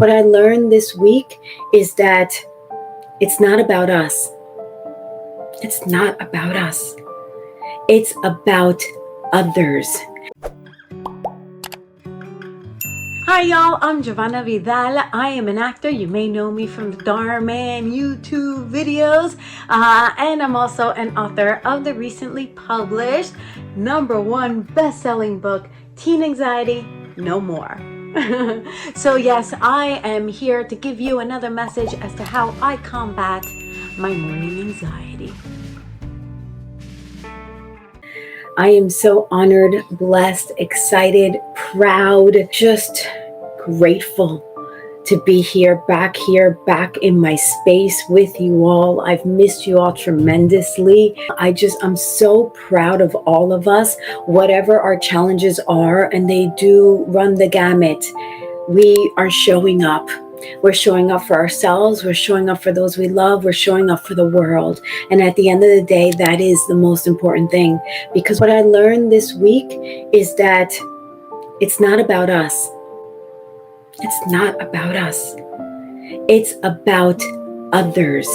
What I learned this week is that it's not about us. It's not about us. It's about others. Hi y'all, I'm Jovanna Vidal. I am an actor. You may know me from the Dhar Mann YouTube videos. And I'm also an author of the recently published #1 best-selling book, Teen Anxiety, No More. So yes, I am here to give you another message as to how I combat my morning anxiety. I am so honored, blessed, excited, proud, just grateful to be here, back in my space with you all. I've missed you all tremendously. I'm so proud of all of us, whatever our challenges are, and they do run the gamut. We are showing up. We're showing up for ourselves. We're showing up for those we love. We're showing up for the world. And at the end of the day, that is the most important thing. Because what I learned this week is that it's not about us. It's not about us. It's about others.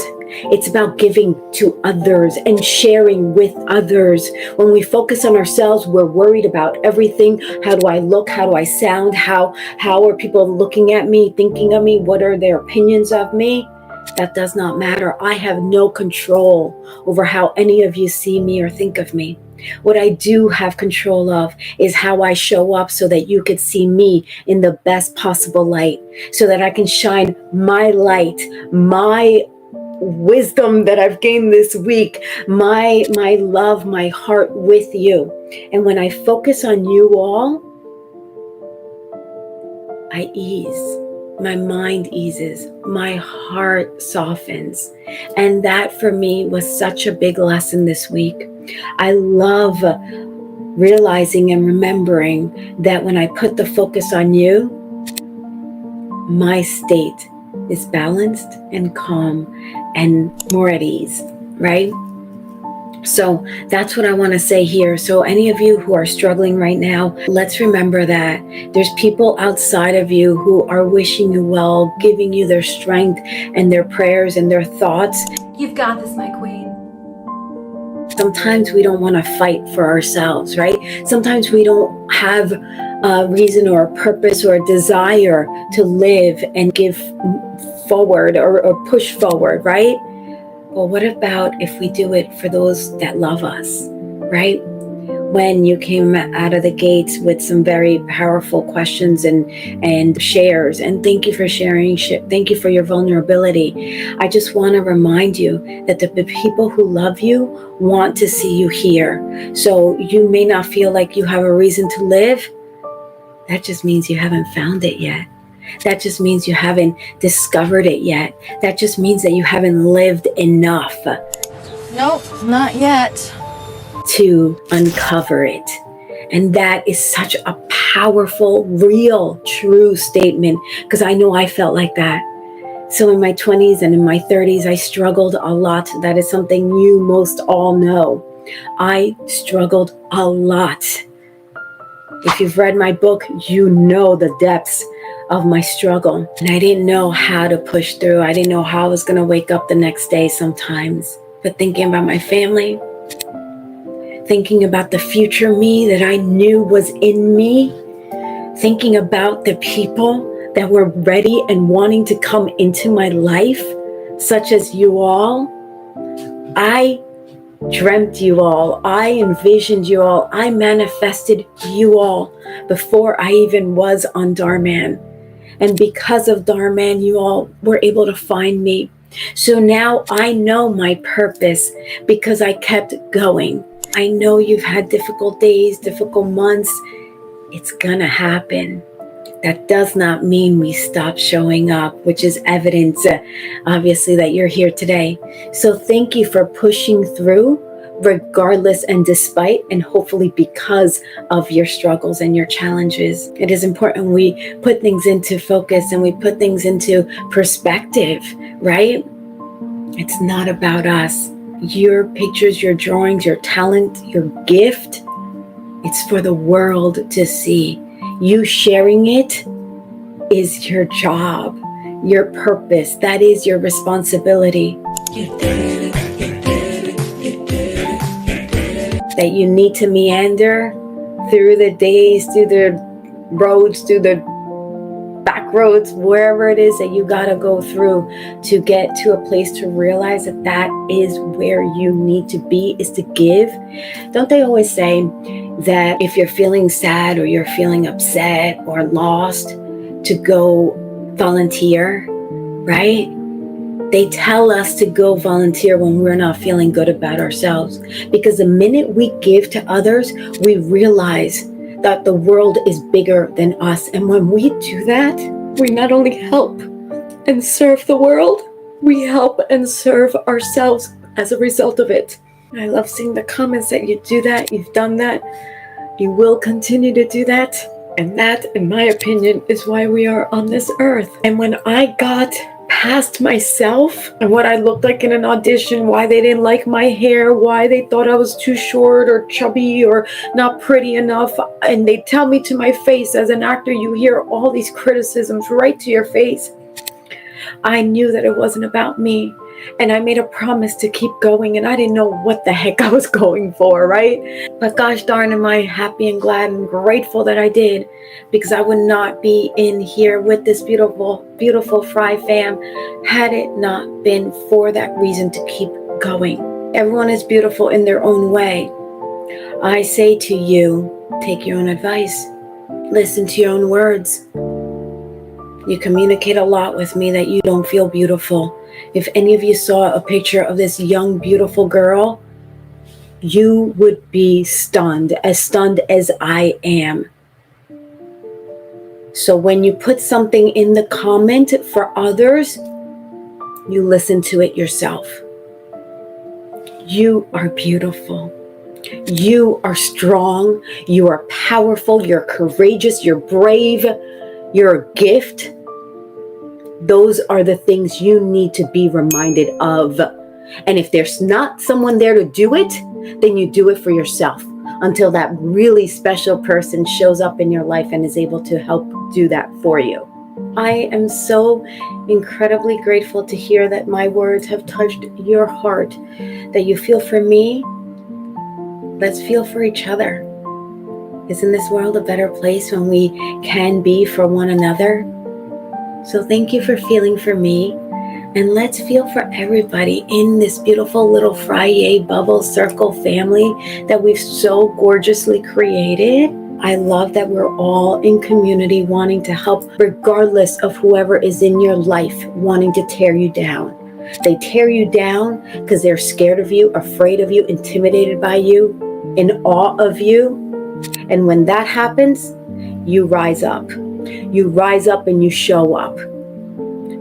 It's about giving to others and sharing with others. When we focus on ourselves, we're worried about everything. How do I look? How do I sound? How are people looking at me, thinking of me? What are their opinions of me? That does not matter. I have no control over how any of you see me or think of me. What I do have control of is how I show up so that you could see me in the best possible light, so that I can shine my light, my wisdom that I've gained this week, my love, my heart with you. And when I focus on you all, I ease. My mind eases, my heart softens. And that for me was such a big lesson this week. I love realizing and remembering that when I put the focus on you, my state is balanced and calm and more at ease, right? So that's what I want to say here. So any of you who are struggling right now, let's remember that there's people outside of you who are wishing you well, giving you their strength and their prayers and their thoughts. You've got this, my queen. Sometimes we don't want to fight for ourselves, right? Sometimes we don't have a reason or a purpose or a desire to live and give forward or push forward, right? Well, what about if we do it for those that love us, right? When you came out of the gates with some very powerful questions and shares, and thank you for sharing, thank you for your vulnerability. I just want to remind you that the people who love you want to see you here. So you may not feel like you have a reason to live. That just means you haven't found it yet. That just means you haven't discovered it yet. That just means that you haven't lived enough. Nope, not yet. To uncover it. And that is such a powerful, real, true statement, because I know I felt like that. So in my 20s and in my 30s, I struggled a lot. That is something you most all know. I struggled a lot. If you've read my book, you know the depths of my struggle. And I didn't know how to push through. I didn't know how I was going to wake up the next day sometimes. But thinking about my family, thinking about the future me that I knew was in me, thinking about the people that were ready and wanting to come into my life, such as you all. I dreamt you all. I envisioned you all. I manifested you all before I even was on Dhar Mann. And because of Dhar Mann, you all were able to find me. So now I know my purpose because I kept going. I know you've had difficult days, difficult months. It's gonna happen. That does not mean we stop showing up, which is evidence, obviously, that you're here today. So thank you for pushing through, regardless and despite, and hopefully because of your struggles and your challenges. It is important we put things into focus and we put things into perspective, right? It's not about us. Your pictures, your drawings, your talent, your gift, it's for the world to see. You sharing it is your job, your purpose. That is your responsibility. That you need to meander through the days, through the roads, through the back roads, wherever it is that you gotta go through to get to a place to realize that that is where you need to be, is to give. Don't they always say that if you're feeling sad or you're feeling upset or lost, to go volunteer, right? They tell us to go volunteer when we're not feeling good about ourselves, because the minute we give to others, we realize that the world is bigger than us. And when we do that, we not only help and serve the world, we help and serve ourselves as a result of it. I love seeing the comments that you do that, you've done that, you will continue to do that. And that, in my opinion, is why we are on this earth. And when I got past myself and what I looked like in an audition, why they didn't like my hair, why they thought I was too short or chubby or not pretty enough, and they tell me to my face, as an actor, you hear all these criticisms right to your face. I knew that it wasn't about me. And I made a promise to keep going, and I didn't know what the heck I was going for, right? But gosh darn, am I happy and glad and grateful that I did, because I would not be in here with this beautiful, beautiful Fry fam had it not been for that reason to keep going. Everyone is beautiful in their own way. I say to you, take your own advice. Listen to your own words. You communicate a lot with me that you don't feel beautiful. If any of you saw a picture of this young, beautiful girl, you would be stunned as I am. So when you put something in the comment for others, you listen to it yourself. You are beautiful. You are strong. You are powerful. You're courageous. You're brave. You're a gift. Those are the things you need to be reminded of. And if there's not someone there to do it, then you do it for yourself until that really special person shows up in your life and is able to help do that for you. I am so incredibly grateful to hear that my words have touched your heart, that you feel for me. Let's feel for each other. Isn't this world a better place when we can be for one another? So thank you for feeling for me, and let's feel for everybody in this beautiful little Friday bubble circle family that we've so gorgeously created. I love that we're all in community wanting to help, regardless of whoever is in your life wanting to tear you down. They tear you down because they're scared of you, afraid of you, intimidated by you, in awe of you. And when that happens, you rise up. You rise up and you show up,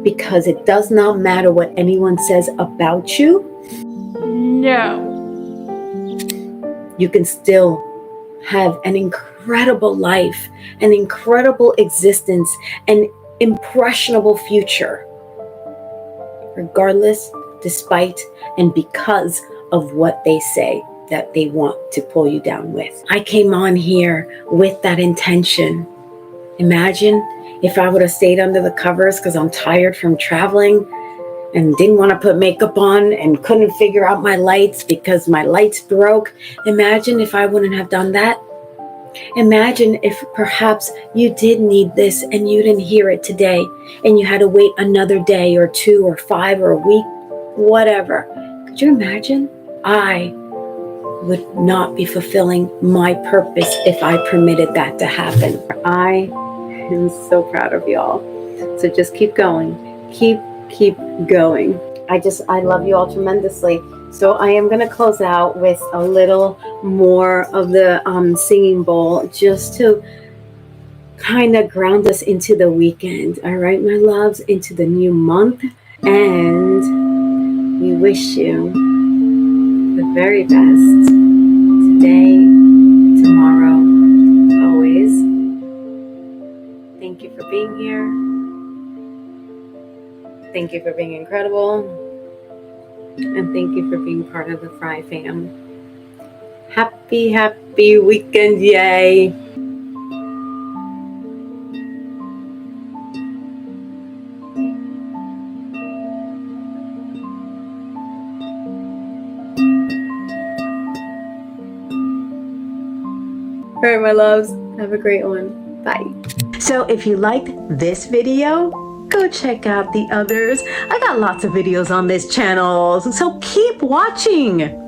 because it does not matter what anyone says about you. No. You can still have an incredible life, an incredible existence, an impressionable future, regardless, despite, and because of what they say that they want to pull you down with. I came on here with that intention. Imagine if I would have stayed under the covers because I'm tired from traveling and didn't want to put makeup on and couldn't figure out my lights because my lights broke. Imagine if I wouldn't have done that. Imagine if perhaps you did need this and you didn't hear it today and you had to wait another day or 2 or 5 or a week, whatever. Could you imagine? I would not be fulfilling my purpose if I permitted that to happen. I am so proud of y'all. So just keep going. Keep going. I love you all tremendously. So I am going to close out with a little more of the singing bowl, just to kind of ground us into the weekend. All right, my loves, into the new month. And we wish you the very best today, tomorrow, always. Thank you for being here. Thank you for being incredible. And thank you for being part of the Fry fam. Happy weekend, yay. right, my loves. Have a great one. Bye. So if you liked this video, go check out the others. I got lots of videos on this channel, so keep watching.